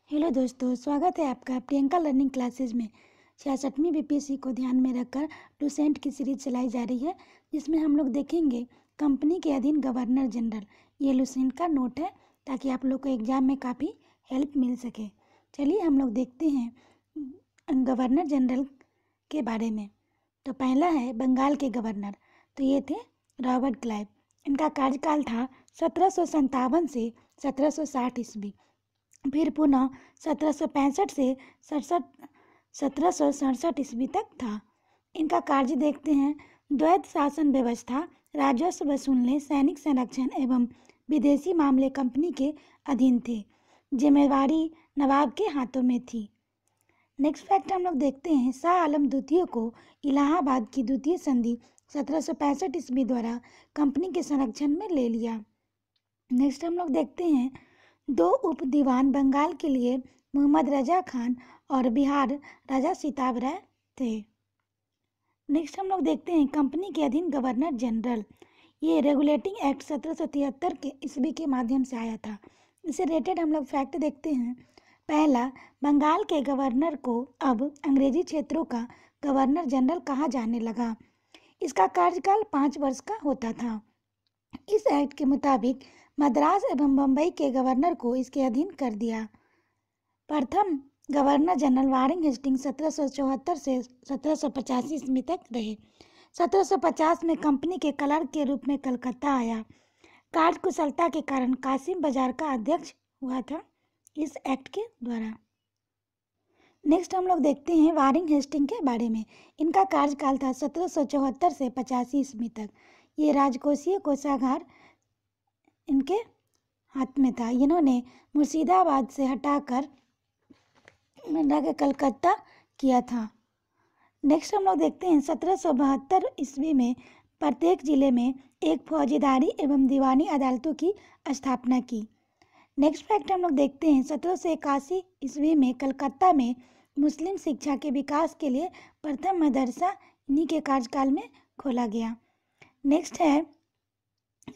Hello दोस्तों, स्वागत है आपका प्रियंका लर्निंग क्लासेज में। 66वीं बीपीएससी को ध्यान में रखकर लुसेंट की सीरीज चलाई जा रही है, जिसमें हम लोग देखेंगे कंपनी के अधीन गवर्नर जनरल। ये लुसेंट का नोट है ताकि आप लोग को एग्जाम में काफ़ी हेल्प मिल सके। चलिए हम लोग देखते हैं गवर्नर जनरल के बारे में। तो पहला है बंगाल के गवर्नर, तो ये थे रॉबर्ट क्लाइव। इनका कार्यकाल था 1757 से 1760 ईस्वी। फिर पुनः 1765 से 1767 ईस्वी तक था। इनका कार्य देखते हैं। द्वैत शासन व्यवस्था, राजस्व वसूलने, सैनिक संरक्षण एवं विदेशी मामले कंपनी के अधीन थे। जिम्मेवारी नवाब के हाथों में थी। नेक्स्ट फैक्ट हम लोग देखते हैं। शाह आलम द्वितीय को इलाहाबाद की द्वितीय संधि 1765 ईस्वी द्वारा कंपनी के संरक्षण में ले लिया। नेक्स्ट हम लोग देखते हैं 2 उप दीवान बंगाल के लिए मोहम्मद रजा खान और बिहार राजा सिताब राय थे। नेक्स्ट हम लोग देखते हैं कंपनी के अधीन गवर्नर जनरल। ये रेगुलेटिंग एक्ट 1773 के ईस्वी के माध्यम से आया था। इसे रिलेटेड हम लोग फैक्ट देखते हैं। पहला, बंगाल के गवर्नर को अब अंग्रेजी क्षेत्रों का गवर्नर जनरल कहा जाने लगा। इसका कार्यकाल 5 वर्ष का होता था। इस एक्ट के मुताबिक मद्रास एवं बम्बई के गवर्नर को इसके अधीन कर दिया। प्रथम गवर्नर जनरल वारिंग हेस्टिंग्स 1774 से 1785 ईस्वी तक रहे। 1750 में कंपनी के क्लर्क के रूप में कलकत्ता आया। कार्यकुशलता के कारण कासिम बाजार का अध्यक्ष हुआ था इस एक्ट के द्वारा। नेक्स्ट हम लोग देखते हैं वारिंग हेस्टिंग के बारे में। इनका कार्यकाल था 1774 से 85 ईस्वी तक। ये राजकोषीय कोषागार इनके हाथ में था। इन्होंने मुर्शिदाबाद से हटाकर कलकत्ता किया था। नेक्स्ट हम लोग देखते हैं 1772 ईस्वी में प्रत्येक जिले में एक फौजदारी एवं दीवानी अदालतों की स्थापना की। नेक्स्ट फैक्ट हम लोग देखते हैं 1781 ईस्वी में कलकत्ता में मुस्लिम शिक्षा के विकास के लिए प्रथम मदरसा इन्हीं के कार्यकाल में खोला गया। नेक्स्ट है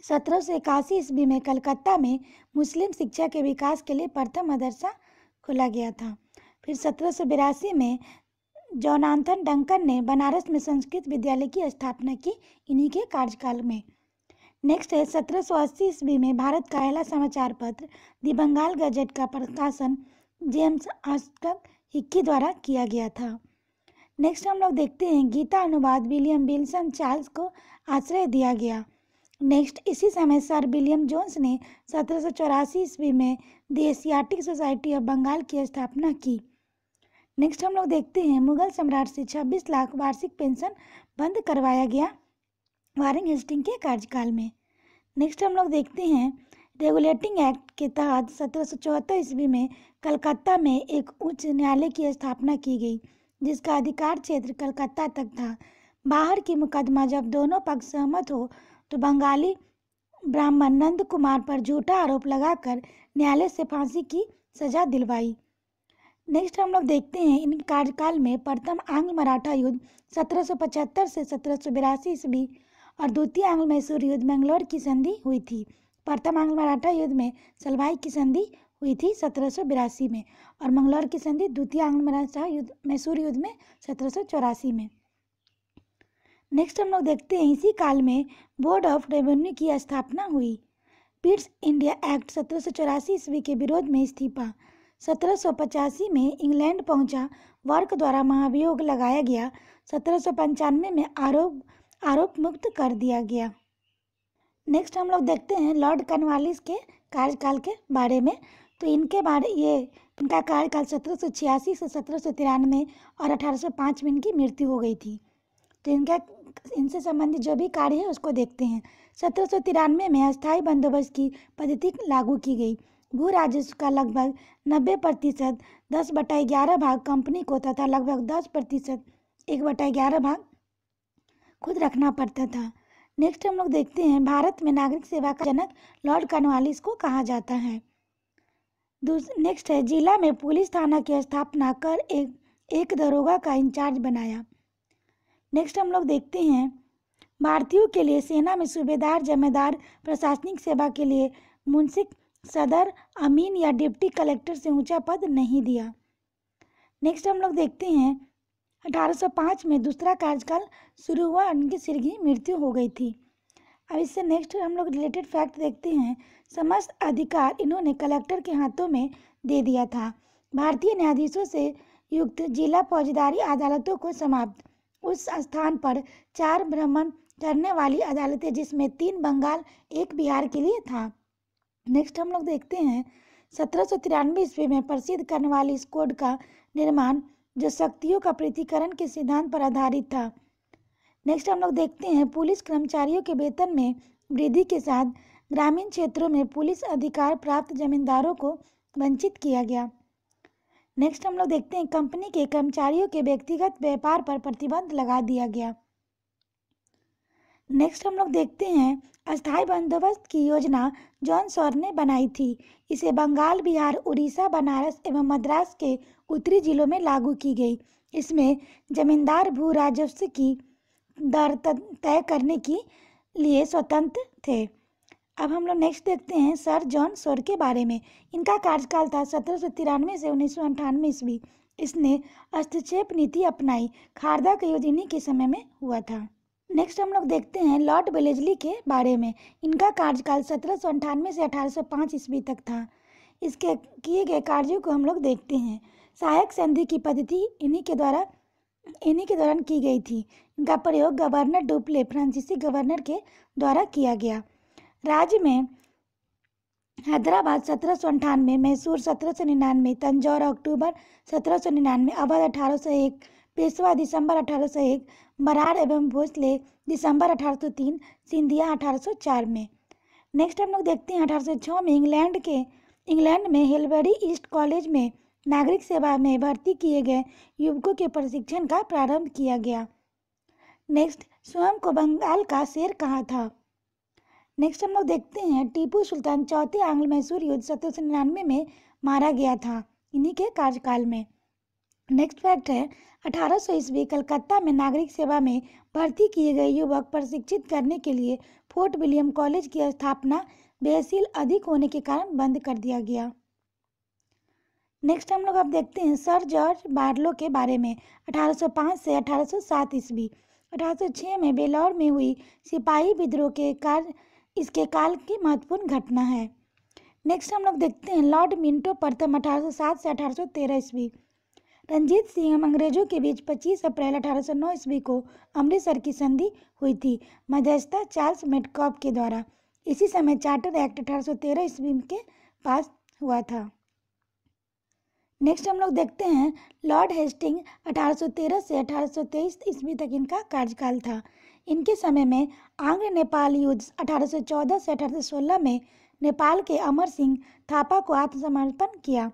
1781 ईस्वी में कलकत्ता में मुस्लिम शिक्षा के विकास के लिए प्रथम मदरसा खोला गया था। फिर 1782 में जोनाथन डंकन ने बनारस में संस्कृत विद्यालय की स्थापना की इन्हीं के कार्यकाल में। नेक्स्ट है 1780 ईस्वी में भारत का पहला समाचार पत्र दी बंगाल गजट का प्रकाशन जेम्स ऑस्टक हिक्की द्वारा किया गया था। नेक्स्ट हम लोग देखते हैं गीता अनुवाद विलियम विल्सन चार्ल्स को आश्रय दिया गया। नेक्स्ट इसी समय सर विलियम जोन्स ने 1784 ईस्वी में the Asiatic Society of Bengal की स्थापना की। नेक्स्ट हम लोग देखते हैं मुगल सम्राट से 26 लाख वार्षिक पेंशन बंद करवाया गया वारिंग हेस्टिंग के कार्यकाल में। नेक्स्ट हम लोग देखते हैं रेगुलेटिंग एक्ट के तहत 1774 ईस्वी में कलकत्ता में एक उच्च न्यायालय की स्थापना की गई, जिसका अधिकार क्षेत्र कलकत्ता तक था। बाहर की मुकदमा जब दोनों पक्ष सहमत हो तो बंगाली ब्राह्मण नंद कुमार पर झूठा आरोप लगाकर न्यायालय से फांसी की सजा दिलवाई। नेक्स्ट हम लोग देखते हैं इन कार्यकाल में प्रथम आंग्ल मराठा युद्ध 1775 से 1782 ईस्वी और द्वितीय आंग्ल मैसूर युद्ध मैंगलोर की संधि हुई थी। प्रथम आंग्ल मराठा युद्ध में सलवाई की संधि हुई थी 1782 में और मंगलौर की संधि द्वितीय आंग्ल मराठा युद्ध मैसूर युद्ध में 1784 में। नेक्स्ट हम लोग देखते हैं इसी काल में बोर्ड ऑफ रेवेन्यू की स्थापना हुई। पिट्स इंडिया एक्ट 1784 ईस्वी के विरोध में इस्तीफा। 1785 में इंग्लैंड पहुंचा वर्क द्वारा महाभियोग लगाया गया। 1795 में आरोप मुक्त कर दिया गया। नेक्स्ट हम लोग देखते हैं लॉर्ड कॉर्नवालिस के कार्यकाल के बारे में। तो इनका कार्यकाल 1786 से 1793 और 1805 में इनकी मृत्यु हो गई थी। तो इनसे संबंधित जो भी कार्य है उसको देखते हैं। 1793 में अस्थायी बंदोबस्त की पद्धति लागू की गई। भू राजस्व का लगभग 90% 10/11 भाग कंपनी को तथा लगभग 10% 1/11 भाग खुद रखना पड़ता था। नेक्स्ट हम लोग देखते हैं भारत में नागरिक सेवा का जनक लॉर्ड कॉर्नवालिस को कहा जाता है। नेक्स्ट है जिला में पुलिस थाना की स्थापना कर एक दरोगा का इंचार्ज बनाया। नेक्स्ट हम लोग देखते हैं भारतीयों के लिए सेना में सूबेदार, जमींदार, प्रशासनिक सेवा के लिए मुंसिक सदर, अमीन या डिप्टी कलेक्टर से ऊंचा पद नहीं दिया। नेक्स्ट हम लोग देखते हैं 1805 में दूसरा कार्यकाल शुरू हुआ, उनकी शीघ्र ही मृत्यु हो गई थी। अब इससे नेक्स्ट हम लोग रिलेटेड फैक्ट देखते हैं। समस्त अधिकार इन्होंने कलेक्टर के हाथों में दे दिया था। भारतीय न्यायाधीशों से युक्त जिला फौजदारी अदालतों को समाप्त। उस स्थान पर 4 भ्रमण करने वाली अदालतें, जिसमें 3 बंगाल 1 बिहार के लिए था। नेक्स्ट हम लोग देखते हैं 1793 ईस्वी में प्रसिद्ध करने वाली इस कोड का निर्माण, जो शक्तियों का पृथक्करण के सिद्धांत पर आधारित था। नेक्स्ट हम लोग देखते हैं पुलिस कर्मचारियों के वेतन में वृद्धि के साथ ग्रामीण क्षेत्रों में पुलिस अधिकार प्राप्त जमींदारों को वंचित किया गया। नेक्स्ट हम लोग देखते हैं कंपनी के कर्मचारियों के व्यक्तिगत व्यापार पर प्रतिबंध लगा दिया गया। नेक्स्ट हम लोग देखते हैं अस्थायी बंदोबस्त की योजना जॉन सॉर ने बनाई थी। इसे बंगाल, बिहार, उड़ीसा, बनारस एवं मद्रास के उत्तरी जिलों में लागू की गई। इसमें जमींदार भू राजस्व की दर तय करने के लिए स्वतंत्र थे। अब हम लोग नेक्स्ट देखते हैं सर जॉन सॉर के बारे में। इनका कार्यकाल था 1793 से 1998 ईस्वी। इसने हस्तक्षेप नीति अपनाई। खारदा का युद्ध इन्हीं के समय में हुआ था। नेक्स्ट हम लोग देखते हैं लॉर्ड वेलेस्ली के बारे में। इनका कार्यकाल 1798 से 1805 ईस्वी तक था। इसके किए गए कार्यों को हम लोग देखते हैं। सहायक संधि की पद्धति इन्हीं के दौरान की गई थी। इनका प्रयोग गवर्नर डुप्ले, फ्रांसीसी गवर्नर के द्वारा किया गया। राज्य में हैदराबाद 1798, मैसूर 1799, तंजौर अक्टूबर 1799, अवध 1801, पेशवा दिसंबर 1801, बरार एवं भोसले दिसंबर 1803, सिंधिया 1804 में। नेक्स्ट हम लोग देखते हैं 1806 में इंग्लैंड में हेलबरी ईस्ट कॉलेज में नागरिक सेवा में भर्ती किए गए युवकों के प्रशिक्षण का प्रारंभ किया गया। नेक्स्ट स्वयं को बंगाल का शेर कहा था। नेक्स्ट हम लोग देखते हैं टीपू सुल्तान चौथे आंग्ल मैसूर युद्ध 1799 में मारा गया था, इन्हीं के कार्यकाल में। नेक्स्ट फैक्ट है 1800 ईस्वी कलकत्ता में नागरिक सेवा में भर्ती किए गए युवक प्रशिक्षित करने के लिए फोर्ट विलियम कॉलेज की स्थापना व्ययशील अधिक होने के कारण बंद कर दिया गया। नेक्स्ट हम लोग अब देखते हैं सर जॉर्ज बार्लो के बारे में। 1805 से 1807 ईस्वी। 1806 में बेलौर में हुई सिपाही विद्रोह के कार्य इसके काल की महत्वपूर्ण घटना है। नेक्स्ट हम लोग देखते हैं लॉर्ड मिंटो प्रथम 1807 से 1813 ईस्वी। रंजीत सिंह अंग्रेजों के बीच 25 अप्रैल 1809 ईस्वी को अमृतसर की संधि हुई थी मध्यस्थता चार्ल्स मेटकॉफ के द्वारा। इसी समय चार्टर एक्ट 1813 ईस्वी के पास हुआ था। नेक्स्ट हम लोग देखते हैं लॉर्ड हेस्टिंग 1813 से 1823 ईस्वी तक इनका कार्यकाल था। इनके समय में आंग्ल नेपाल युद्ध 1814 से 1816 में नेपाल के अमर सिंह थापा को आत्मसमर्पण किया।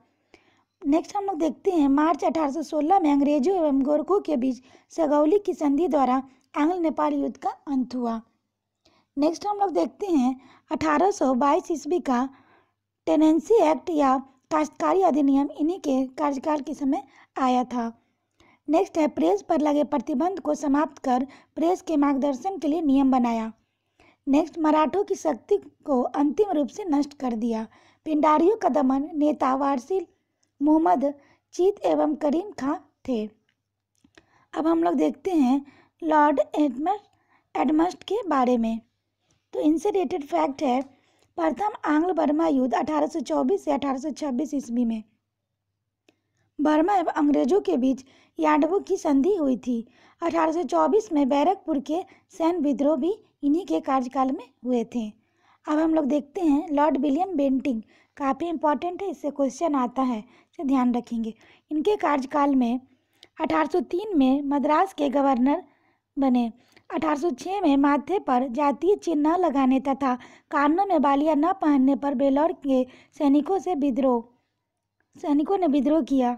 नेक्स्ट हम लोग देखते हैं मार्च 1816 में अंग्रेजों एवं गोरखों के बीच सगौली की संधि द्वारा आंग्ल नेपाल युद्ध का अंत हुआ। नेक्स्ट हम लोग देखते हैं 1822 ईस्वी का टेनेंसी एक्ट या काश्तकारी अधिनियम इन्हीं के कार्यकाल के समय आया था। नेक्स्ट है प्रेस पर लगे प्रतिबंध को समाप्त कर प्रेस के मार्गदर्शन के लिए नियम बनाया। नेक्स्ट मराठों की शक्ति को अंतिम रूप से नष्ट कर दिया। पिंडारियों का दमन नेता वारसिल मोहम्मद चीत एवं करीम खां थे। अब हम लोग देखते हैं लॉर्ड एडमस्ट के बारे में। तो इनसे रिलेटेड फैक्ट है प्रथम आंग्ल बर्मा युद्ध 1824 से 1826 ईस्वी में बर्मा एवं अंग्रेजों के बीच यांडबू की संधि हुई थी। 1824 में बैरकपुर के सैन्य विद्रोह भी इन्हीं के कार्यकाल में हुए थे। अब हम लोग देखते हैं लॉर्ड विलियम बेंटिंग, काफ़ी इंपॉर्टेंट है, इससे क्वेश्चन आता है, इसे ध्यान रखेंगे। इनके कार्यकाल में 1803 में मद्रास के गवर्नर बने। 1806 में माथे पर जातीय चिन्ह न लगाने तथा कानों में बालियां न पहनने पर बेलौर के सैनिकों ने विद्रोह किया।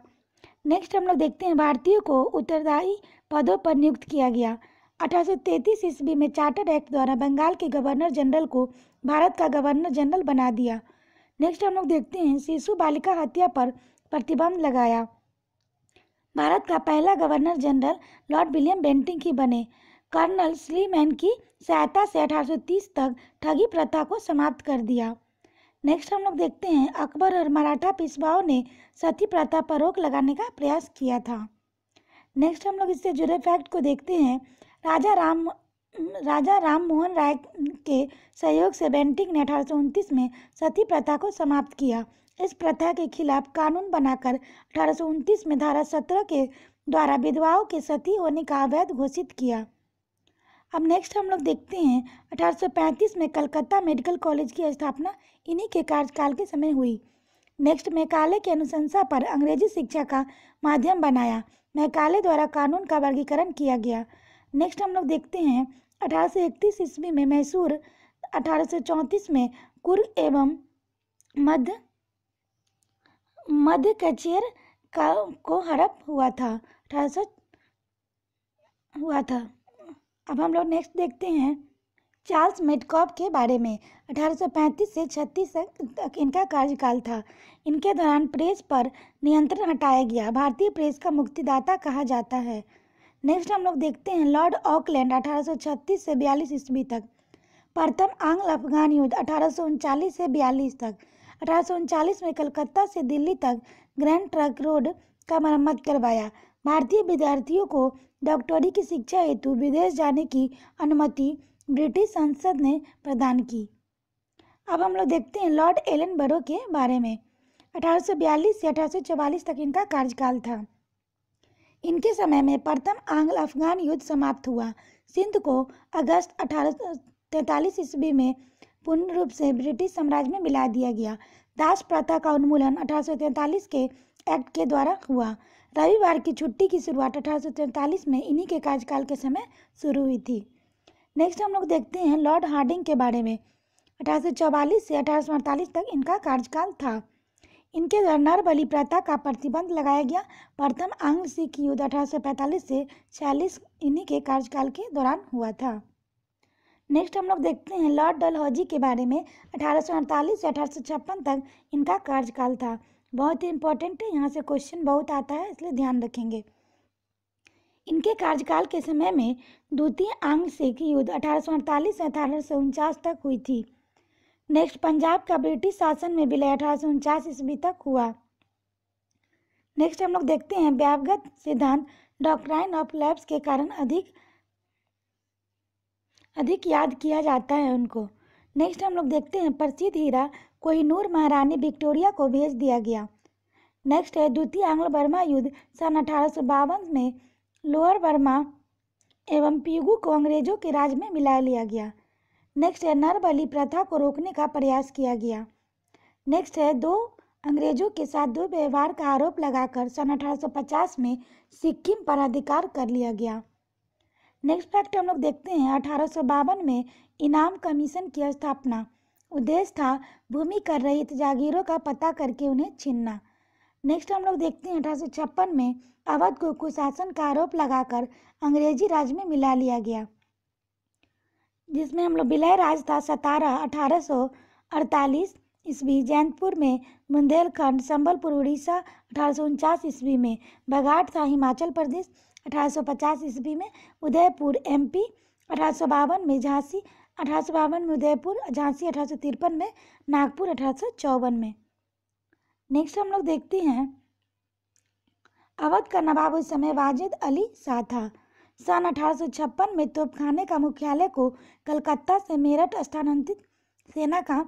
नेक्स्ट हम लोग देखते हैं भारतीयों को उत्तरदायी पदों पर नियुक्त किया गया। 1833 ईस्वी में चार्टर एक्ट द्वारा बंगाल के गवर्नर जनरल को भारत का गवर्नर जनरल बना दिया। नेक्स्ट हम लोग देखते हैं शिशु बालिका हत्या पर प्रतिबंध लगाया। भारत का पहला governor general lord William Bentinck ही बने। कर्नल स्लीमैन की सहायता से 1830 तक ठगी प्रथा को समाप्त कर दिया। नेक्स्ट हम लोग देखते हैं अकबर और मराठा पेशवाओं ने सती प्रथा पर रोक लगाने का प्रयास किया था। नेक्स्ट हम लोग इससे जुड़े फैक्ट को देखते हैं। राजा राम मोहन राय के सहयोग से बेंटिक ने 1829 में सती प्रथा को समाप्त किया। इस प्रथा के खिलाफ कानून बनाकर 1829 में धारा 17 के द्वारा विधवाओं के सती होने का अवैध घोषित किया। अब नेक्स्ट हम लोग देखते हैं 1835 में कलकत्ता मेडिकल कॉलेज की स्थापना इन्हीं के कार्यकाल के समय हुई। नेक्स्ट मैकाले की अनुशंसा पर अंग्रेजी शिक्षा का माध्यम बनाया। मैकाले द्वारा कानून का वर्गीकरण किया गया। नेक्स्ट हम लोग देखते हैं 1831 ईस्वी में मैसूर, 1834 में कुर्ग एवं मध्य कचेर को हड़प हुआ था। 1800 हुआ था। अब हम लोग नेक्स्ट देखते हैं चार्ल्स मेडकॉफ के बारे में। 1835 से 36 तक इनका कार्यकाल था। इनके दौरान प्रेस पर नियंत्रण हटाया गया। भारतीय प्रेस का मुक्तिदाता कहा जाता है। नेक्स्ट हम लोग देखते हैं लॉर्ड ऑकलैंड 1836 से 42 ईस्वी तक। प्रथम आंग्ल अफगान युद्ध 1839 से 42 तक। 1839 में कलकत्ता से दिल्ली तक ग्रैंड ट्रंक रोड का मरम्मत करवाया। भारतीय विद्यार्थियों को डॉक्टरी की शिक्षा हेतु विदेश जाने की अनुमति ब्रिटिश संसद ने प्रदान की। अब हम लोग देखते हैं लॉर्ड एलन बरो के बारे में। 1842 से 1844 तक इनका कार्यकाल था। इनके समय में प्रथम आंग्ल अफगान युद्ध समाप्त हुआ। सिंध को अगस्त 1843 ईस्वी में पूर्ण रूप से ब्रिटिश साम्राज्य में मिला दिया गया। दास प्रथा का उन्मूलन 1843 के एक्ट के द्वारा हुआ। रविवार की छुट्टी की शुरुआत 1843 में इन्हीं के कार्यकाल के समय शुरू हुई थी। नेक्स्ट हम लोग देखते हैं लॉर्ड हार्डिंग के बारे में। 1844 से 1848 तक इनका कार्यकाल था। इनके द्वारा नरबलि प्रथा का प्रतिबंध लगाया गया। प्रथम आंग्ल सिख युद्ध 1845 से 46 इन्हीं के कार्यकाल के दौरान हुआ था। नेक्स्ट हम लोग देखते हैं लॉर्ड डलहौजी के बारे में। 1848 से 1856 तक इनका कार्यकाल था। बहुत ही इंपॉर्टेंट है, यहाँ से क्वेश्चन बहुत आता है, इसलिए ध्यान रखेंगे। इनके कार्यकाल के समय में द्वितीय आंग्ल सिख युद्ध 1848 से 1849 तक हुई थी। नेक्स्ट पंजाब का ब्रिटिश शासन में विलय 1849 ईस्वी तक हुआ। नेक्स्ट हम लोग देखते हैं व्यावगत सिद्धांत डॉक्ट्राइन ऑफ लैप्स के कारण अधिक याद किया जाता है उनको। नेक्स्ट हम लोग देखते हैं प्रसिद्ध हीरा कोहिनूर महारानी विक्टोरिया को भेज दिया गया। नेक्स्ट है द्वितीय आंग्ल बर्मा युद्ध सन 1852 में लोअर बर्मा एवं पीगू को अंग्रेजों के राज में मिला लिया गया। नेक्स्ट है नरबलि प्रथा को रोकने का प्रयास किया गया। नेक्स्ट है अंग्रेजों के साथ दुर्व्यवहार का आरोप लगाकर सन 1850 में सिक्किम पर अधिकार कर लिया गया। नेक्स्ट फैक्ट हम लोग देखते हैं 1852 में इनाम कमीशन की स्थापना। उद्देश्य था भूमि कर रहित जागीरों का पता करके उन्हें छीनना। नेक्स्ट हम लोग देखते हैं 1856 में अवध को कुशासन का आरोप लगाकर अंग्रेजी राज में मिला लिया गया, जिसमें हम लोग विलय राज था सतारा 1848 ईस्वी, जैनपुर में बुंदेलखंड, संबलपुर उड़ीसा 1849 ईस्वी में, बघाट था हिमाचल प्रदेश 1850 ईस्वी में, उदयपुर एमपी 1852 में, झांसी 1852 में उदयपुर, झांसी 1853 में, नागपुर 1854 में। नेक्स्ट हम लोग देखते हैं अवध का नवाब उस समय वाजिद अली शाह था। सन 1856 में तोपखाने का मुख्यालय को कलकत्ता से मेरठ स्थानांतरित, सेना का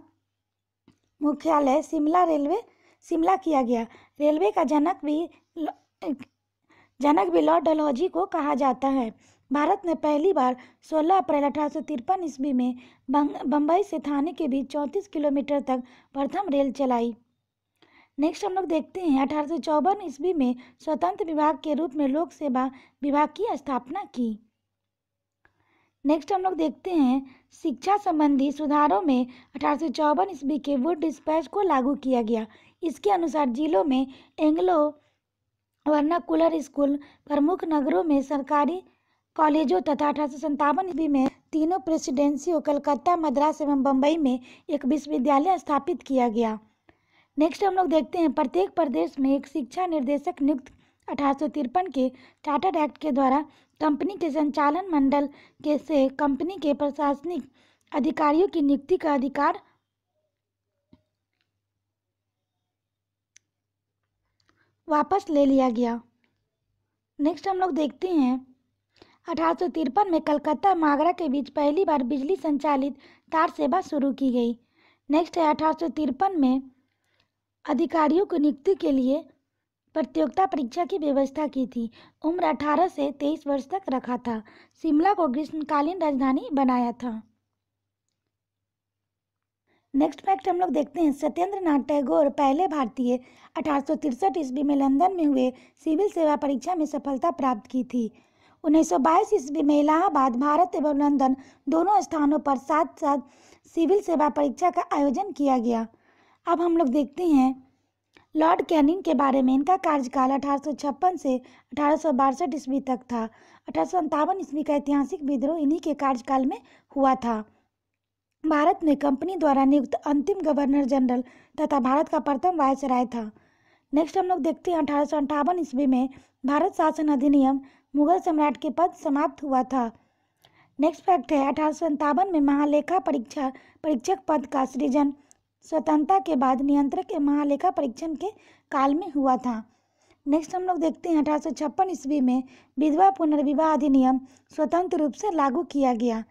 मुख्यालय शिमला किया गया। रेलवे का जनक भी लॉर्ड डलहौजी को कहा जाता है। भारत ने पहली बार 16 अप्रैल 1853 ईस्वी में बम्बई से थाने के बीच 34 किलोमीटर तक प्रथम रेल चलाई। नेक्स्ट हम लोग देखते हैं 1854 ईस्वी में स्वतंत्र विभाग के रूप में लोक सेवा विभाग की स्थापना की। नेक्स्ट हम लोग देखते हैं शिक्षा संबंधी सुधारों में 1854 ईस्वी के वुड डिस्पैच को लागू किया गया। इसके अनुसार जिलों में एंग्लो वर्नाकुलर स्कूल, प्रमुख नगरों में सरकारी कॉलेजों तथा 1857 ईस्वी में तीनों प्रेसिडेंसियों कलकत्ता, मद्रास एवं बम्बई में एक विश्वविद्यालय स्थापित किया गया। नेक्स्ट हम लोग देखते हैं प्रत्येक प्रदेश में एक शिक्षा निर्देशक नियुक्त 1853 के चार्टर्ड एक्ट के द्वारा कंपनी के संचालन मंडल से कंपनी के प्रशासनिक अधिकारियों की नियुक्ति का अधिकार वापस ले लिया गया। नेक्स्ट हम लोग देखते हैं 1853 में कलकत्ता आगरा के बीच पहली बार बिजली संचालित तार सेवा शुरू की गई। नेक्स्ट है 1853 में अधिकारियों की नियुक्ति के लिए प्रतियोगिता परीक्षा की व्यवस्था की थी। उम्र 18 से 23 वर्ष तक रखा था। शिमला को ग्रीष्मकालीन राजधानी बनाया था। नेक्स्ट फैक्ट हम लोग देखते हैं सत्येंद्र नाथ टैगोर पहले भारतीय 1863 ईस्वी में लंदन में हुए सिविल सेवा परीक्षा में सफलता प्राप्त की थी। 1922 ईस्वी में इलाहाबाद, भारत एवं लंदन दोनों स्थानों पर साथ साथ सिविल सेवा परीक्षा का आयोजन किया गया। अब हम लोग देखते हैं लॉर्ड कैनिंग के बारे में। इनका कार्यकाल 1856 से 1862 ईस्वी तक था। 1857 ईस्वी का ऐतिहासिक विद्रोह इन्हीं के कार्यकाल में हुआ था। भारत में कंपनी द्वारा नियुक्त अंतिम गवर्नर जनरल तथा भारत का प्रथम वायसराय था। नेक्स्ट हम लोग देखते हैं 1858 ईस्वी में भारत शासन अधिनियम मुगल सम्राट के पद समाप्त हुआ था। नेक्स्ट फैक्ट है 1857 में महालेखा परीक्षक पद का सृजन स्वतंत्रता के बाद नियंत्रक एवं महालेखा परीक्षण के काल में हुआ था। नेक्स्ट हम लोग देखते हैं 1856 ईस्वी में विधवा पुनर्विवाह अधिनियम स्वतंत्र रूप से लागू किया गया।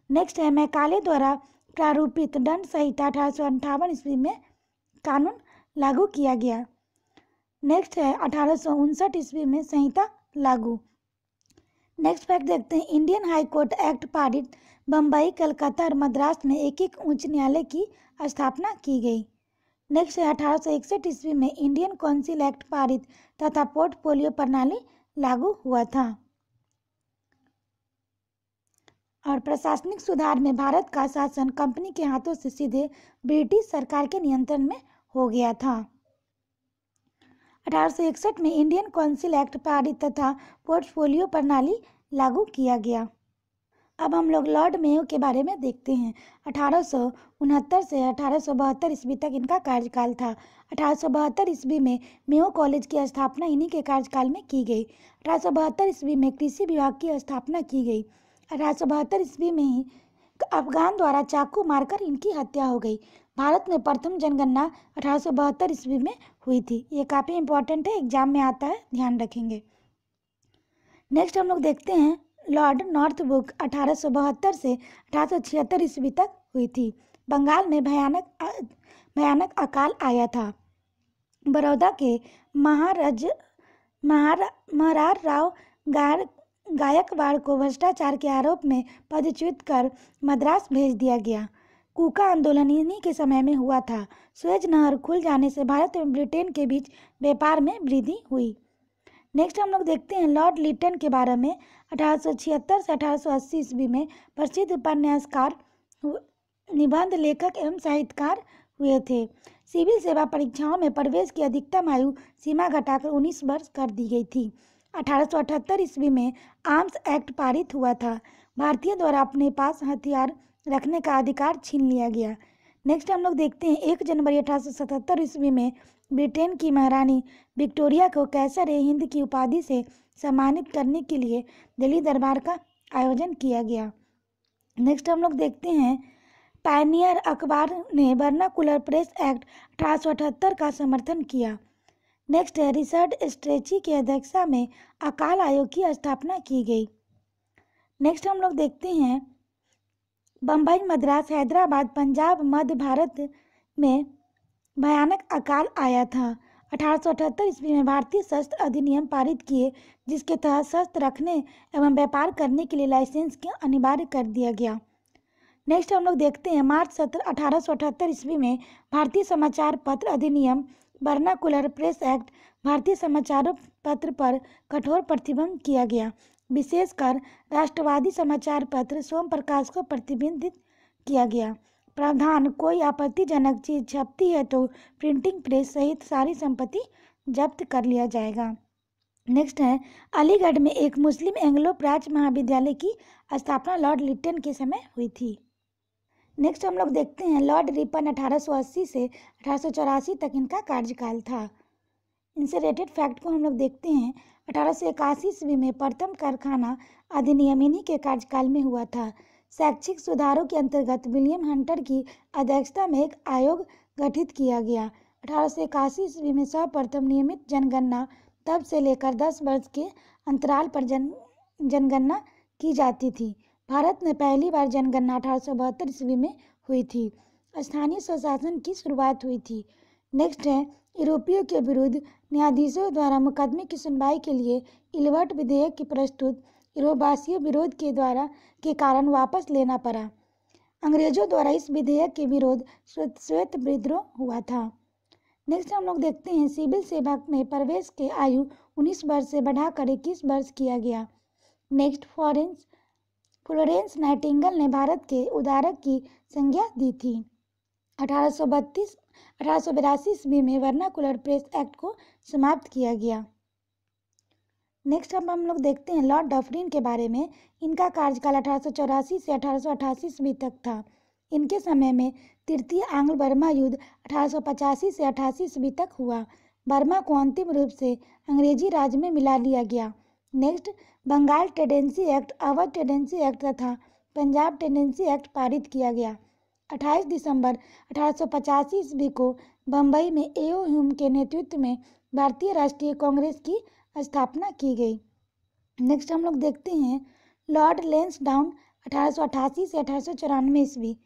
नेक्स्ट है मैकाले द्वारा प्रारूपित दंड संहिता 1858 ईस्वी में कानून लागू किया गया। नेक्स्ट है 1859 ईस्वी में संहिता लागू। नेक्स्ट फैक्ट देखते हैं इंडियन हाई कोर्ट एक्ट पारित बम्बई, कलकत्ता और मद्रास में एक एक उच्च न्यायालय की स्थापना की गई। नेक्स्ट है 1861 ईस्वी में इंडियन काउंसिल एक्ट पारित तथा पोर्टफोलियो प्रणाली लागू हुआ था। और प्रशासनिक सुधार में भारत का शासन कंपनी के हाथों से सीधे ब्रिटिश सरकार के नियंत्रण में हो गया था। 1861 में इंडियन काउंसिल एक्ट पारित तथा पोर्टफोलियो प्रणाली लागू किया गया। अब हम लोग लॉर्ड मेयो के बारे में देखते हैं। 1869 से 1872 ईस्वी तक इनका कार्यकाल था। 1872 ईस्वी में मेयो कॉलेज की स्थापना इन्हीं के कार्यकाल में की गई। 1872 ईस्वी में कृषि विभाग की स्थापना की गई। 1872 ईस्वी में ही अफगान द्वारा चाकू मारकर इनकी हत्या हो गई। भारत में प्रथम जनगणना 1872 ईस्वी में हुई थी। ये काफ़ी इंपॉर्टेंट है, एग्जाम में आता है, ध्यान रखेंगे। नेक्स्ट हम लोग देखते हैं लॉर्ड नॉर्थब्रुक 1872 से 1876 ईस्वी तक हुई थी। बंगाल में भयानक अकाल आया था। बड़ौदा के महारार राव गायकवाड़ को भ्रष्टाचार के आरोप में पदच्युत कर मद्रास भेज दिया गया। कूका आंदोलन इन्हीं के समय में हुआ था। सुएज नहर खुल जाने से भारत एवं ब्रिटेन के बीच व्यापार में वृद्धि हुई। नेक्स्ट हम लोग देखते हैं लॉर्ड लिटन के बारे में। 1876 से 1880 ईस्वी में प्रसिद्ध उपन्यासकार, निबंध लेखक एवं साहित्यकार हुए थे। सिविल सेवा परीक्षाओं में प्रवेश की अधिकतम आयु सीमा घटाकर 19 वर्ष कर दी गई थी। 1878 ईस्वी में आर्म्स एक्ट पारित हुआ था। भारतीय द्वारा अपने पास हथियार रखने का अधिकार छीन लिया गया। नेक्स्ट हम लोग देखते हैं 1 जनवरी 1877 ईस्वी में ब्रिटेन की महारानी विक्टोरिया को कैसर-ए-हिंद की उपाधि से सम्मानित करने के लिए दिल्ली दरबार का आयोजन किया गया। नेक्स्ट हम लोग देखते हैं पायनियर अखबार ने वर्नाकुलर प्रेस एक्ट 1878 का समर्थन किया। नेक्स्ट है रिचर्ड स्ट्रेची की अध्यक्षता में अकाल आयोग की स्थापना की गई। नेक्स्ट हम लोग देखते हैं बम्बई, मद्रास, हैदराबाद, पंजाब, मध्य भारत में भयानक अकाल आया था। 1878 ईस्वी में भारतीय शस्त्र अधिनियम पारित किए, जिसके तहत शस्त्र रखने एवं व्यापार करने के लिए लाइसेंस के अनिवार्य कर दिया गया। नेक्स्ट हम लोग देखते हैं मार्च 17, 1878 ईस्वी में भारतीय समाचार पत्र अधिनियम वर्नाकुलर प्रेस एक्ट भारतीय समाचार पत्र पर कठोर प्रतिबंध किया गया। विशेषकर राष्ट्रवादी समाचार पत्र सोम प्रकाश को प्रतिबंधित किया गया। प्रावधान कोई आपत्तिजनक चीज छपती है तो प्रिंटिंग प्रेस सहित सारी संपत्ति जब्त कर लिया जाएगा। नेक्स्ट है अलीगढ़ में एक मुस्लिम एंग्लो प्राच्य महाविद्यालय की स्थापना लॉर्ड लिटन के समय हुई थी। नेक्स्ट हम लोग देखते हैं लॉर्ड रिपन 1880 से 1884 तक इनका कार्यकाल था। इनसे रिलेटेड फैक्ट को हम लोग देखते हैं 1881 ईस्वी में प्रथम कारखाना अधिनियम इन्हीं के कार्यकाल में हुआ था। शैक्षिक सुधारों के अंतर्गत विलियम हंटर की अध्यक्षता में एक आयोग गठित किया गया। 1881 ईस्वी में सर्वप्रथम नियमित जनगणना, तब से लेकर 10 वर्ष के अंतराल पर जनगणना की जाती थी। भारत में पहली बार जनगणना 1872 ईस्वी में हुई थी। स्थानीय स्वशासन की शुरुआत हुई थी। नेक्स्ट है, यूरोपियों के विरुद्ध न्यायाधीशों द्वारा मुकदमे की सुनवाई के लिए इल्बर्ट विधेयक की प्रस्तुत यूरोपवासियों विरोध के कारण वापस लेना पड़ा। अंग्रेजों द्वारा इस विधेयक के विरोध श्वेत विद्रोह हुआ था। नेक्स्ट हम लोग देखते हैं, सिविल सेवा में प्रवेश के आयु 19 वर्ष से बढ़ाकर 21 वर्ष किया गया। नेक्स्ट, फ्लोरेंस नाइटिंगेल ने भारत के उद्धारक की संज्ञा दी थी। 1882 ईस्वी में वर्नाकुलर प्रेस एक्ट को समाप्त किया गया। नेक्स्ट अब हम लोग देखते हैं लॉर्ड डफरिन के बारे में। इनका कार्यकाल 1884 से 1888 ईस्वी तक था। इनके समय में तृतीय आंग्ल बर्मा युद्ध 1885 से 88 ईस्वी तक हुआ। बर्मा को अंतिम रूप से अंग्रेजी राज में मिला लिया गया। Next, Bengal tenancy act, Awadh tenancy act तथा पंजाब टेंडेंसी एक्ट पारित किया गया। 28 दिसंबर 1885 ईस्वी को बम्बई में ए.ओ. ह्यूम के नेतृत्व में भारतीय राष्ट्रीय कांग्रेस की स्थापना की गई। नेक्स्ट हम लोग देखते हैं लॉर्ड लैंसडाउन 1888 से 1894 ईस्वी।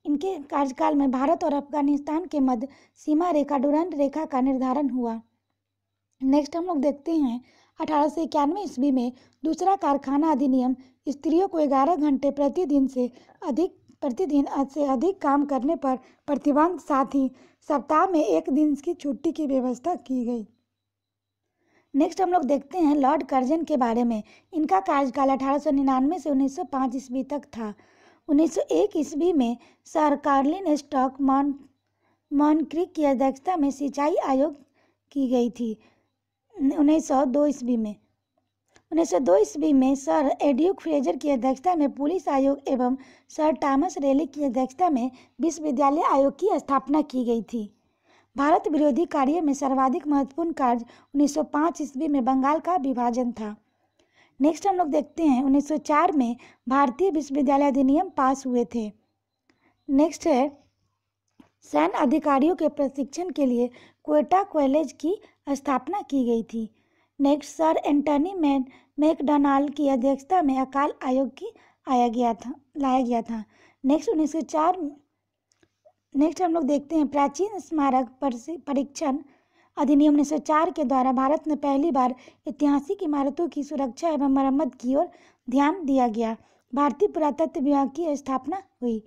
इनके कार्यकाल में भारत और अफगानिस्तान के मध्य सीमा रेखा डुरंड रेखा का निर्धारण हुआ। नेक्स्ट हम लोग देखते हैं 1891 ईस्वी में दूसरा कारखाना अधिनियम स्त्रियों को 11 घंटे प्रतिदिन से अधिक काम करने पर प्रतिबंध, साथ ही सप्ताह में 1 दिन की छुट्टी की व्यवस्था की गई। नेक्स्ट हम लोग देखते हैं लॉर्ड कर्जन के बारे में। इनका कार्यकाल 1899 से 1905 ईस्वी तक था। 1901 ईस्वी में सर कार्लिन स्टॉक मॉनक्रिक की अध्यक्षता में सिंचाई आयोग की गई थी। 1902 ईस्वी में सर एड्यूक फ्रेजर की अध्यक्षता में पुलिस आयोग एवं सर थॉमस रेली की अध्यक्षता में विश्वविद्यालय आयोग की स्थापना की गई थी। भारत विरोधी कार्य में सर्वाधिक महत्वपूर्ण कार्य 1905 ईस्वी में बंगाल का विभाजन था। नेक्स्ट हम लोग देखते हैं 1904 में भारतीय विश्वविद्यालय अधिनियम पास हुए थे। नेक्स्ट है सैन्य अधिकारियों के प्रशिक्षण के लिए क्वेटा कॉलेज की स्थापना की गई थी। नेक्स्ट, सर एंटनी मैकडॉनाल्ड की अध्यक्षता में अकाल आयोग की लाया गया था। नेक्स्ट 1904 नेक्स्ट हम लोग देखते हैं प्राचीन स्मारक परीक्षण अधिनियम 1904 के द्वारा भारत में पहली बार ऐतिहासिक इमारतों की सुरक्षा एवं मरम्मत की ओर ध्यान दिया गया। भारतीय पुरातत्व विभाग की स्थापना हुई।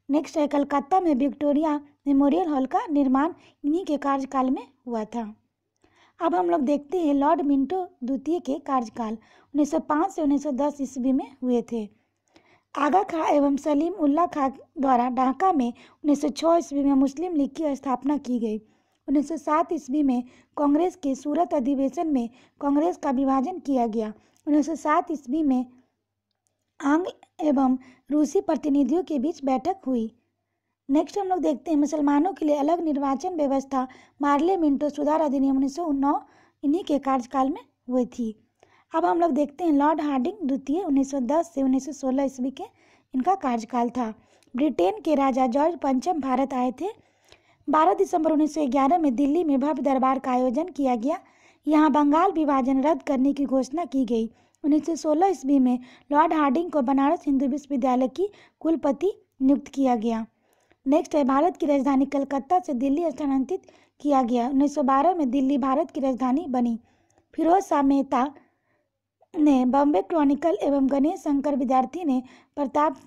नेक्स्ट है कलकत्ता में विक्टोरिया मेमोरियल हॉल का निर्माण इन्हीं के कार्यकाल में हुआ था। अब हम लोग देखते हैं लॉर्ड मिंटो द्वितीय के कार्यकाल 1905 से 1910 ईस्वी में हुए थे। आगा खां एवं सलीम उल्लाह खां द्वारा ढाका में 1906 ईस्वी में मुस्लिम लीग की स्थापना की गई। 1907 ईस्वी में कांग्रेस के सूरत अधिवेशन में कांग्रेस का विभाजन किया गया। 1907 ईस्वी में आंग्ल एवं रूसी प्रतिनिधियों के बीच बैठक हुई। नेक्स्ट हम लोग देखते हैं मुसलमानों के लिए अलग निर्वाचन व्यवस्था मार्ले मिंटो सुधार अधिनियम 1909 इन्हीं के कार्यकाल में हुई थी। अब हम लोग देखते हैं लॉर्ड हार्डिंग द्वितीय 1910 से 1916 ईस्वी के इनका कार्यकाल था। ब्रिटेन के राजा जॉर्ज पंचम भारत आए थे। 12 दिसंबर 1911 में दिल्ली में भव्य दरबार का आयोजन किया गया। यहाँ बंगाल विभाजन रद्द करने की घोषणा की गई। 1916 ईस्वी में लॉर्ड हार्डिंग को बनारस हिंदू विश्वविद्यालय की कुलपति नियुक्त किया गया। नेक्स्ट है भारत की राजधानी कलकत्ता से दिल्ली स्थानांतरित किया गया। 1912 में दिल्ली भारत की राजधानी बनी। फिरोज शाह मेहता ने बॉम्बे क्रॉनिकल एवं गणेश शंकर विद्यार्थी ने प्रताप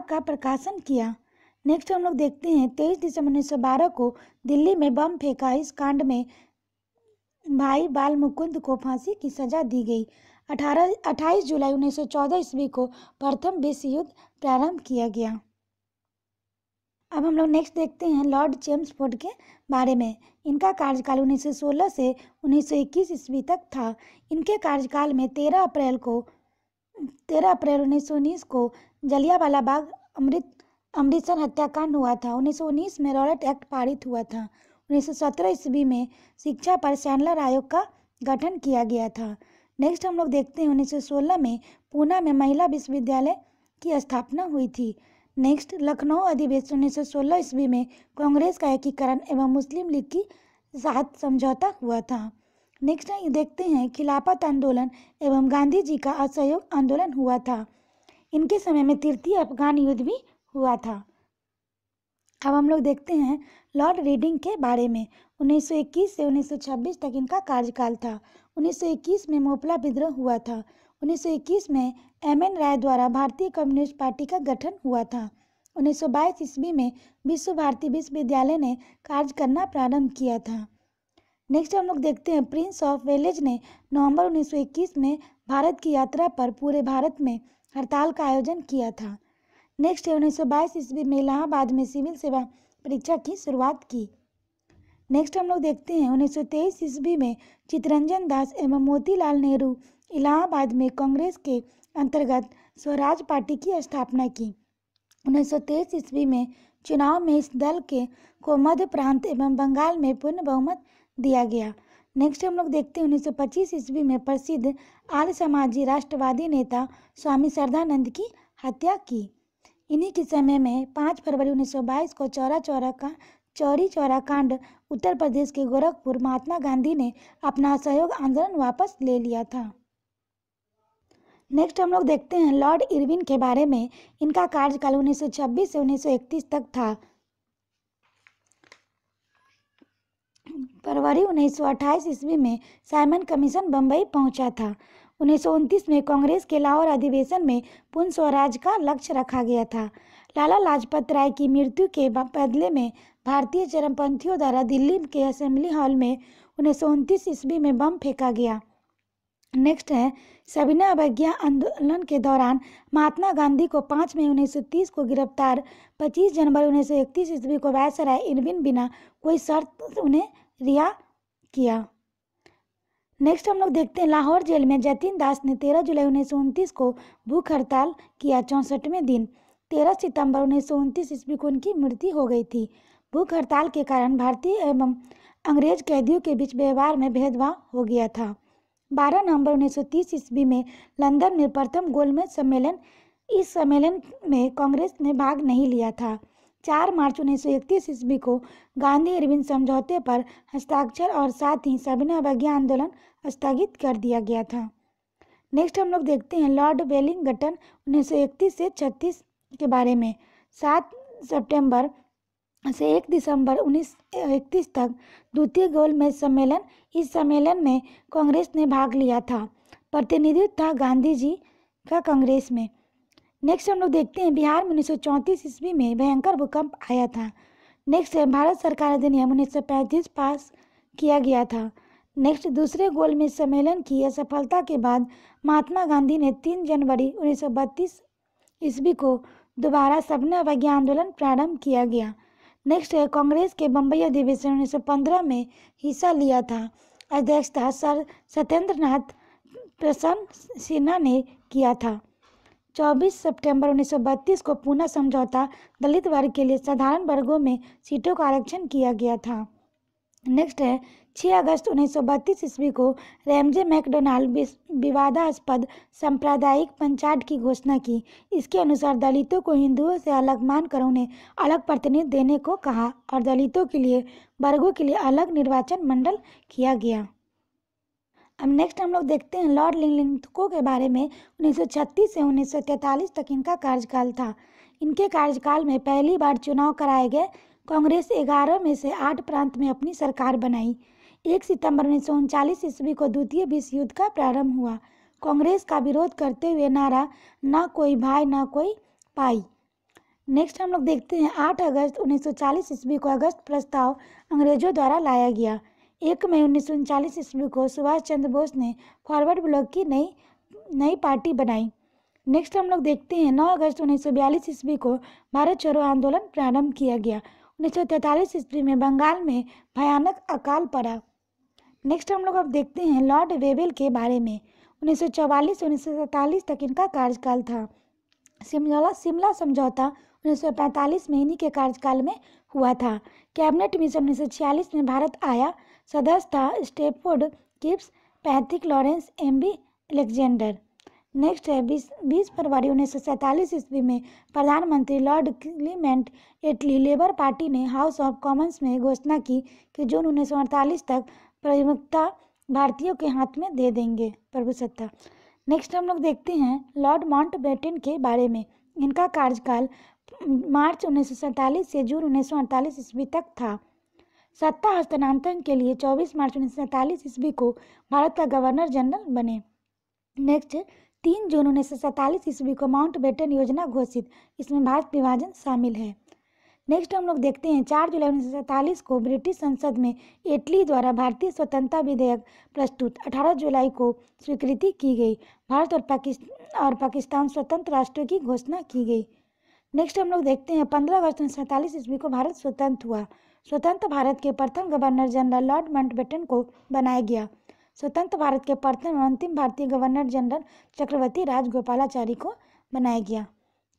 का प्रकाशन किया। नेक्स्ट हम लोग देखते हैं 23 दिसंबर 1912 को दिल्ली में बम फेंका। इस कांड में भाई बाल मुकुंद को फांसी की सजा दी गई। 28 जुलाई 1914 ईस्वी को प्रथम विश्व युद्ध प्रारंभ किया गया। अब हम लोग नेक्स्ट देखते हैं लॉर्ड चेम्सफोर्ड के बारे में। इनका कार्यकाल 1916 से 1921 ईस्वी तक था। इनके कार्यकाल में 13 अप्रैल 1919 को जलियांवाला बाग अमृतसर हत्याकांड हुआ था। 1919 में रॉलेट एक्ट पारित हुआ था। 1917 ईस्वी में शिक्षा पर सैंडलर आयोग का गठन किया गया था। नेक्स्ट हम लोग देखते हैं 1916 में पूना में महिला विश्वविद्यालय की स्थापना हुई थी। नेक्स्ट, लखनऊ अधिवेशन 1916 ईस्वी में कांग्रेस का एकीकरण एवं मुस्लिम लीग की साथ समझौता हुआ था। नेक्स्ट देखते हैं, खिलाफत आंदोलन एवं गांधी जी का असहयोग आंदोलन हुआ था। इनके समय में तृतीय अफगान युद्ध भी हुआ था। अब हम लोग देखते हैं लॉर्ड रीडिंग के बारे में। 1921 से 1926 तक इनका कार्यकाल था। 1921 में मोपला विद्रोह हुआ था। 1921 में एम.एन. राय द्वारा भारतीय कम्युनिस्ट पार्टी का गठन हुआ था। 1922 ईस्वी में विश्व भारती विश्वविद्यालय ने कार्य करना प्रारंभ किया था। नेक्स्ट हम लोग देखते हैं, प्रिंस ऑफ वेलेज ने नवंबर 1921 में भारत की यात्रा पर पूरे भारत में हड़ताल का आयोजन किया था। नेक्स्ट है 1922 ईस्वी में इलाहाबाद में सिविल सेवा परीक्षा की शुरुआत की। नेक्स्ट हम लोग देखते हैं 1923 ईस्वी में चित्तरंजन दास एवं मोतीलाल नेहरू इलाहाबाद में कांग्रेस के अंतर्गत स्वराज पार्टी की स्थापना की। 1923 ईस्वी में चुनाव में इस दल को मध्य प्रांत एवं बंगाल में पूर्ण बहुमत दिया गया। नेक्स्ट हम लोग देखते हैं 1925 ईस्वी में प्रसिद्ध आर्य समाजी राष्ट्रवादी नेता स्वामी श्रद्धानंद की हत्या की। इन्हीं के समय में 5 फरवरी 1922 को चौरी चौरा कांड उत्तर प्रदेश के गोरखपुर महात्मा गांधी ने अपना असहयोग आंदोलन वापस ले लिया था। नेक्स्ट हम लोग देखते हैं लॉर्ड इरविन के बारे में। इनका कार्यकाल 1926 से 1931 तक था। फरवरी 1928 ईस्वी में साइमन कमीशन बम्बई पहुंचा था। 1929 में कांग्रेस के लाहौर अधिवेशन में पूर्ण स्वराज का लक्ष्य रखा गया था। लाला लाजपत राय की मृत्यु के बदले में भारतीय चरमपंथियों द्वारा दिल्ली के असेंबली हॉल में 1929 ईस्वी में बम फेंका गया। नेक्स्ट है, सविनय अवज्ञा आंदोलन के दौरान महात्मा गांधी को 5 मई 1930 को गिरफ्तार, 25 जनवरी 1931 ईस्वी को वायसराय इरविन बिना कोई शर्त उन्हें रिहा किया। नेक्स्ट हम लोग देखते हैं लाहौर जेल में जतिन दास ने 13 जुलाई 1929 को भूख हड़ताल किया 64वें दिन। 13 सितंबर 1929 ईस्वी को उनकी मृत्यु हो गई थी। भूख हड़ताल के कारण भारतीय एवं अंग्रेज कैदियों के बीच व्यवहार में भेदभाव हो गया था। 12 नवंबर 1930 ईस्वी में लंदन में प्रथम गोलमेज सम्मेलन, इस सम्मेलन में कांग्रेस ने भाग नहीं लिया था। 4 मार्च 1931 ईस्वी को गांधी इरविन समझौते पर हस्ताक्षर और साथ ही सविनय अवज्ञा आंदोलन स्थगित कर दिया गया था। नेक्स्ट हम लोग देखते हैं लॉर्ड वेलिंगटन 1931 से 36 के बारे में। 7 सितंबर से 1 दिसंबर 1931 तक द्वितीय गोलमेज सम्मेलन, इस सम्मेलन में कांग्रेस ने भाग लिया था। प्रतिनिधित्व था गांधी जी का कांग्रेस में। नेक्स्ट हम लोग देखते हैं बिहार में 1934 ईस्वी में भयंकर भूकंप आया था। नेक्स्ट है भारत सरकार अधिनियम 1935 पास किया गया था। नेक्स्ट दूसरे गोलमेज सम्मेलन की असफलता के बाद महात्मा गांधी ने 3 जनवरी 1932 ईस्वी को दोबारा सविनय अवज्ञा आंदोलन प्रारंभ किया गया। नेक्स्ट है कांग्रेस के बम्बई अधिवेशन 1915 में हिस्सा लिया था। अध्यक्षता सर सत्येंद्र नाथ प्रसन्न सिन्हा ने किया था। 24 सितंबर 1932 को पूना समझौता दलित वर्ग के लिए साधारण वर्गों में सीटों का आरक्षण किया गया था। नेक्स्ट है 6 अगस्त 1932 ईस्वी को रैमजे मैकडोनाल्ड विवादास्पद सांप्रदायिक पंचायत की घोषणा की। इसके अनुसार दलितों को हिंदुओं से अलग मानकर उन्हें अलग प्रतिनिधित्व देने को कहा और दलितों के लिए वर्गों के लिए अलग निर्वाचन मंडल किया गया। अब नेक्स्ट हम लोग देखते हैं लॉर्ड लिंकन के बारे में। 1936 से 1943 तक इनका कार्यकाल था। इनके कार्यकाल में पहली बार चुनाव कराए गए। कांग्रेस 11 में से 8 प्रांत में अपनी सरकार बनाई। 1 सितंबर 1939 ईस्वी को द्वितीय विश्व युद्ध का प्रारंभ हुआ। कांग्रेस का विरोध करते हुए नारा ना कोई भाई ना कोई पाई। नेक्स्ट हम लोग देखते हैं 8 अगस्त 1940 ईस्वी को अगस्त प्रस्ताव अंग्रेजों द्वारा लाया गया। 1 मई 1939 ईस्वी को सुभाष चंद्र बोस ने फॉरवर्ड ब्लॉक की नई पार्टी बनाई। नेक्स्ट हम लोग देखते हैं 9 अगस्त 1942 ईस्वी को भारत छोड़ो आंदोलन प्रारंभ किया गया। 1943 ईस्वी में बंगाल में भयानक अकाल पड़ा। नेक्स्ट हम लोग अब देखते हैं लॉर्ड वेवेल के बारे में। 1944 से 1947 तक इनका कार्यकाल था। शिमला समझौता 1945 में इन्हीं के कार्यकाल में हुआ था। कैबिनेट मिशन 1946 में भारत आया। सदस्य था Stafford Cripps, Patrick Lawrence, M B. Alexander. Next है 20 फरवरी 1947 ईस्वी में प्रधानमंत्री Lord Clement Attlee Labour Party ने हाउस ऑफ कॉमन्स में घोषणा की कि जून 1948 तक प्रमुखता भारतीयों के हाथ में दे देंगे प्रभुसत्ता। नेक्स्ट हम लोग देखते हैं लॉर्ड माउंटबेटन के बारे में। इनका कार्यकाल मार्च 1947 से जून 1948 ईस्वी तक था। सत्ता हस्तांतरण के लिए 24 मार्च 1947 ईस्वी को भारत का गवर्नर जनरल बने। नेक्स्ट 3 जून 1947 ईस्वी को माउंटबेटन योजना घोषित, इसमें भारत विभाजन शामिल है। नेक्स्ट हम लोग देखते हैं 4 जुलाई 1947 को ब्रिटिश संसद में एटली द्वारा भारतीय स्वतंत्रता विधेयक प्रस्तुत, 18 जुलाई को स्वीकृति की गई। भारत और पाकिस्तान स्वतंत्र राष्ट्रों की घोषणा की गई। नेक्स्ट हम लोग देखते हैं 15 अगस्त 1947 ईस्वी को भारत स्वतंत्र हुआ। स्वतंत्र भारत के प्रथम गवर्नर जनरल लॉर्ड माउंटबेटन को बनाया गया। स्वतंत्र भारत के प्रथम और अंतिम भारतीय गवर्नर जनरल चक्रवर्ती राजगोपालाचारी को बनाया गया।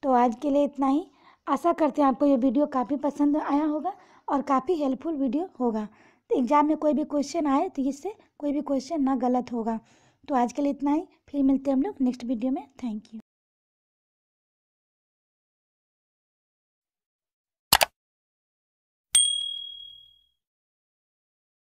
तो आज के लिए इतना ही। आशा करते हैं आपको ये वीडियो काफ़ी पसंद आया होगा और काफ़ी हेल्पफुल वीडियो होगा। तो एग्जाम में कोई भी क्वेश्चन आए तो इससे कोई भी क्वेश्चन ना गलत होगा। तो आज के लिए इतना ही, फिर मिलते हैं हम लोग नेक्स्ट वीडियो में। Thank you.